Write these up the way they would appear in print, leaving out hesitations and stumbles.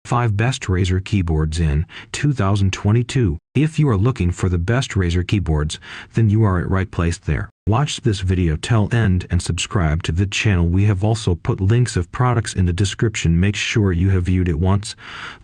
5 Best Razer Keyboards in 2022. If you are looking for the best Razer keyboards, then you are at right place there. Watch this video till end and subscribe to the channel. We have also put links of products in the description. Make sure you have viewed it once.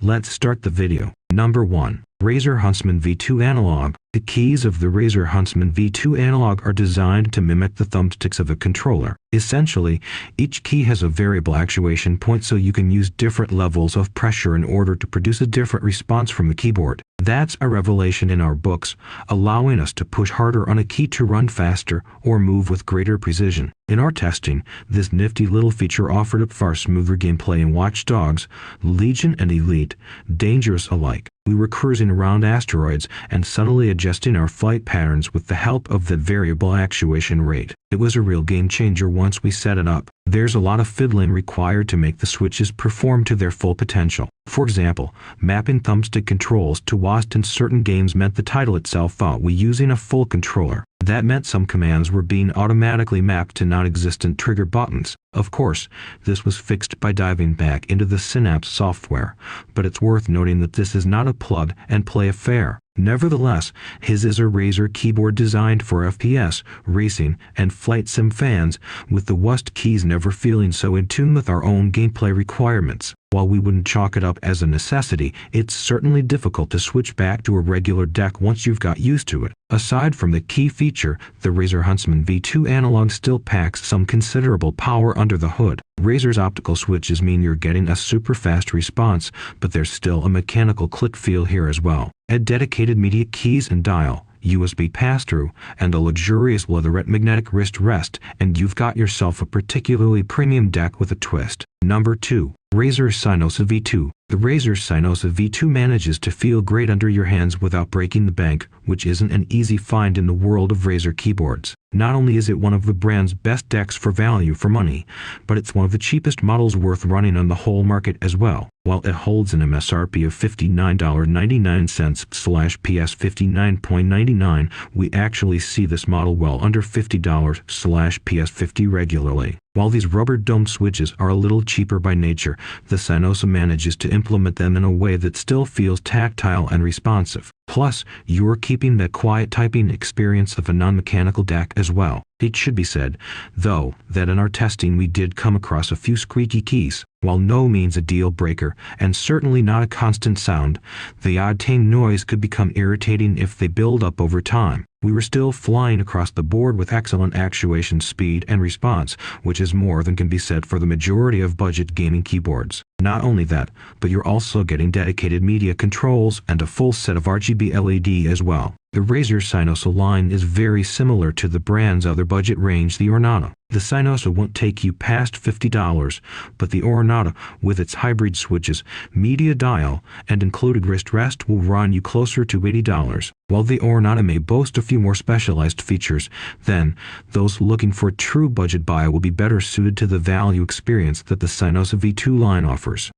Let's start the video. Number 1. Razer Huntsman V2 Analog. The keys of the Razer Huntsman V2 Analog are designed to mimic the thumbsticks of a controller. Essentially, each key has a variable actuation point, so you can use different levels of pressure in order to produce a different response from the keyboard. That's a revelation in our books, allowing us to push harder on a key to run faster or move with greater precision. In our testing, this nifty little feature offered up far smoother gameplay in Watch Dogs, Legion and Elite, Dangerous alike. We were cruising around asteroids and subtly adjusting our flight patterns with the help of that variable actuation rate. It was a real game changer once we set it up. There's a lot of fiddling required to make the switches perform to their full potential. For example, mapping thumbstick controls to WASD in certain games meant the title itself thought we using a full controller. That meant some commands were being automatically mapped to non-existent trigger buttons. Of course, this was fixed by diving back into the Synapse software, but it's worth noting that this is not a plug-and-play affair. Nevertheless, his is a Razer keyboard designed for FPS, racing, and flight sim fans, with the WASD keys never feeling so in tune with our own gameplay requirements. While we wouldn't chalk it up as a necessity, it's certainly difficult to switch back to a regular deck once you've got used to it. Aside from the key feature, the Razer Huntsman V2 Analog still packs some considerable power under the hood. Razer's optical switches mean you're getting a super fast response, but there's still a mechanical click feel here as well. Add dedicated media keys and dial, USB pass-through, and a luxurious leatherette magnetic wrist rest, and you've got yourself a particularly premium deck with a twist. Number 2. Razer Cynosa V2. The Razer Cynosa V2 manages to feel great under your hands without breaking the bank, which isn't an easy find in the world of Razer keyboards. Not only is it one of the brand's best decks for value for money, but it's one of the cheapest models worth running on the whole market as well. While it holds an MSRP of $59.99/PS $59.99, we actually see this model well under $50/PS $50 regularly. While these rubber dome switches are a little cheaper by nature, the Cynosa manages to implement them in a way that still feels tactile and responsive. Plus, you're keeping that quiet typing experience of a non-mechanical deck as well. It should be said, though, that in our testing we did come across a few squeaky keys. While no means a deal breaker, and certainly not a constant sound, the odd ting noise could become irritating if they build up over time. We were still flying across the board with excellent actuation speed and response, which is more than can be said for the majority of budget gaming keyboards. Not only that, but you're also getting dedicated media controls and a full set of RGB LED as well. The Razer Cynosa line is very similar to the brand's other budget range, the Ornata. The Cynosa won't take you past $50, but the Ornata, with its hybrid switches, media dial, and included wrist rest, will run you closer to $80. While the Ornata may boast a few more specialized features, then those looking for a true budget buy will be better suited to the value experience that the Cynosa V2 line offers.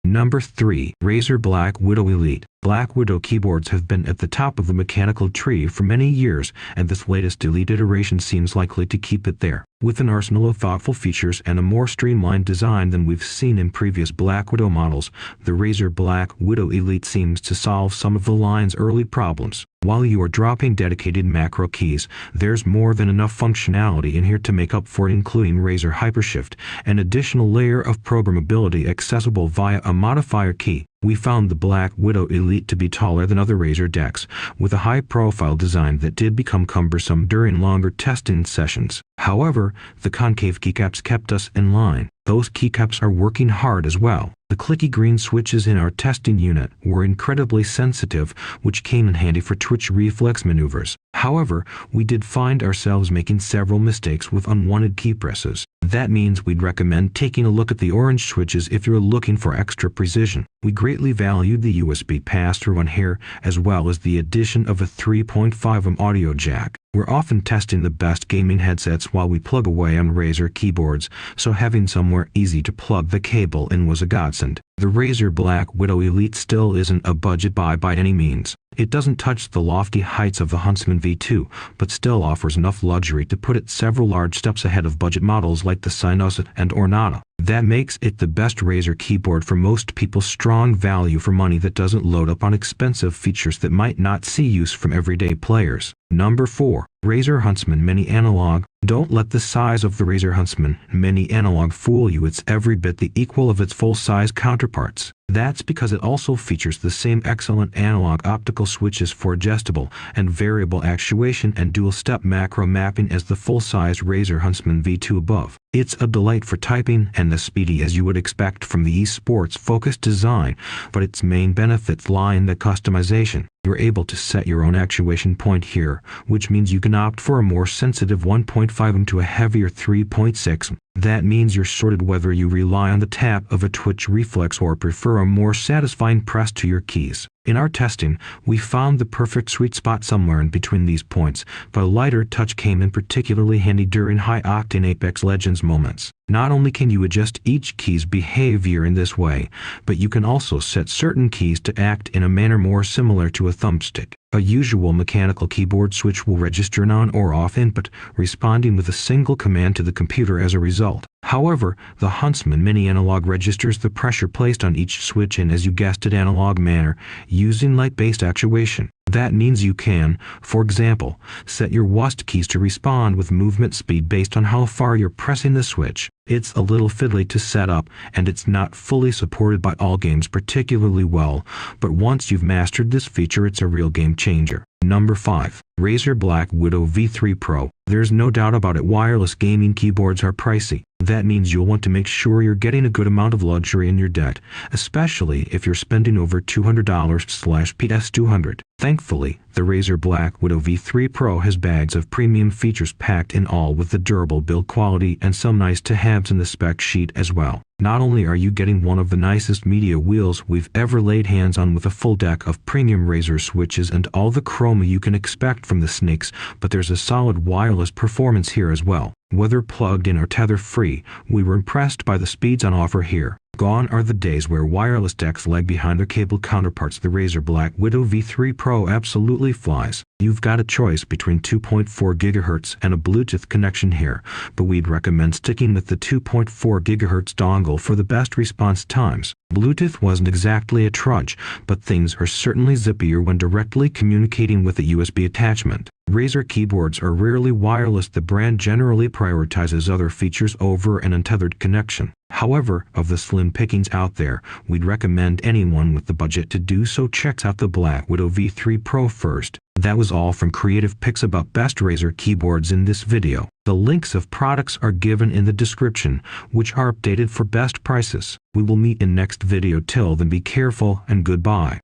Number 3. Razer BlackWidow Elite. BlackWidow keyboards have been at the top of the mechanical tree for many years, and this latest Elite iteration seems likely to keep it there. With an arsenal of thoughtful features and a more streamlined design than we've seen in previous BlackWidow models, the Razer BlackWidow Elite seems to solve some of the line's early problems. While you are dropping dedicated macro keys, there's more than enough functionality in here to make up for it, including Razer Hypershift, an additional layer of programmability accessible via a modifier key. We found the BlackWidow Elite to be taller than other Razer decks, with a high-profile design that did become cumbersome during longer testing sessions. However, the concave keycaps kept us in line. Those keycaps are working hard as well. The clicky green switches in our testing unit were incredibly sensitive, which came in handy for twitch reflex maneuvers. However, we did find ourselves making several mistakes with unwanted key presses. That means we'd recommend taking a look at the orange switches if you're looking for extra precision. We greatly valued the USB pass-through on here, as well as the addition of a 3.5 audio jack. We're often testing the best gaming headsets while we plug away on Razer keyboards, so having somewhere easy to plug the cable in was a godsend. The Razer BlackWidow Elite still isn't a budget buy by any means. It doesn't touch the lofty heights of the Huntsman V2, but still offers enough luxury to put it several large steps ahead of budget models like the Cynosa and Ornata. That makes it the best Razer keyboard for most people. Strong value for money that doesn't load up on expensive features that might not see use from everyday players. Number 4. Razer Huntsman Mini Analog. Don't let the size of the Razer Huntsman Mini Analog fool you. It's every bit the equal of its full-size counterparts. That's because it also features the same excellent analog optical switches for adjustable and variable actuation and dual-step macro mapping as the full-size Razer Huntsman V2 above. It's a delight for typing and as speedy as you would expect from the esports-focused design, but its main benefits lie in the customization. You're able to set your own actuation point here, which means you can opt for a more sensitive 1.5 into a heavier 3.6. That means you're sorted whether you rely on the tap of a twitch reflex or prefer a more satisfying press to your keys. In our testing, we found the perfect sweet spot somewhere in between these points, but a lighter touch came in particularly handy during high-octane Apex Legends moments. Not only can you adjust each key's behavior in this way, but you can also set certain keys to act in a manner more similar to a thumbstick. A usual mechanical keyboard switch will register an on or off input, responding with a single command to the computer as a result. However, the Huntsman Mini Analog registers the pressure placed on each switch in, as you guessed it, analog manner, using light-based actuation. That means you can, for example, set your WASD keys to respond with movement speed based on how far you're pressing the switch. It's a little fiddly to set up, and it's not fully supported by all games particularly well, but once you've mastered this feature, it's a real game changer. Number 5. Razer BlackWidow V3 Pro. There's no doubt about it, wireless gaming keyboards are pricey. That means you'll want to make sure you're getting a good amount of luxury in your debt, especially if you're spending over $200/PS200. Thankfully, the Razer BlackWidow V3 Pro has bags of premium features packed in, all with the durable build quality and some nice to-haves in the spec sheet as well. Not only are you getting one of the nicest media wheels we've ever laid hands on with a full deck of premium Razer switches and all the chroma you can expect from the snakes, but there's a solid wireless performance here as well. Whether plugged in or tether-free, we were impressed by the speeds on offer here. Gone are the days where wireless decks lag behind their cable counterparts. The Razer BlackWidow V3 Pro absolutely flies. You've got a choice between 2.4 GHz and a Bluetooth connection here, but we'd recommend sticking with the 2.4 GHz dongle for the best response times. Bluetooth wasn't exactly a trudge, but things are certainly zippier when directly communicating with a USB attachment. Razer keyboards are rarely wireless. The brand generally prioritizes other features over an untethered connection. However, of the slim pickings out there, we'd recommend anyone with the budget to do so checks out the BlackWidow V3 Pro first. That was all from Creative Picks about best Razer keyboards in this video. The links of products are given in the description, which are updated for best prices. We will meet in next video. Till then, be careful and goodbye.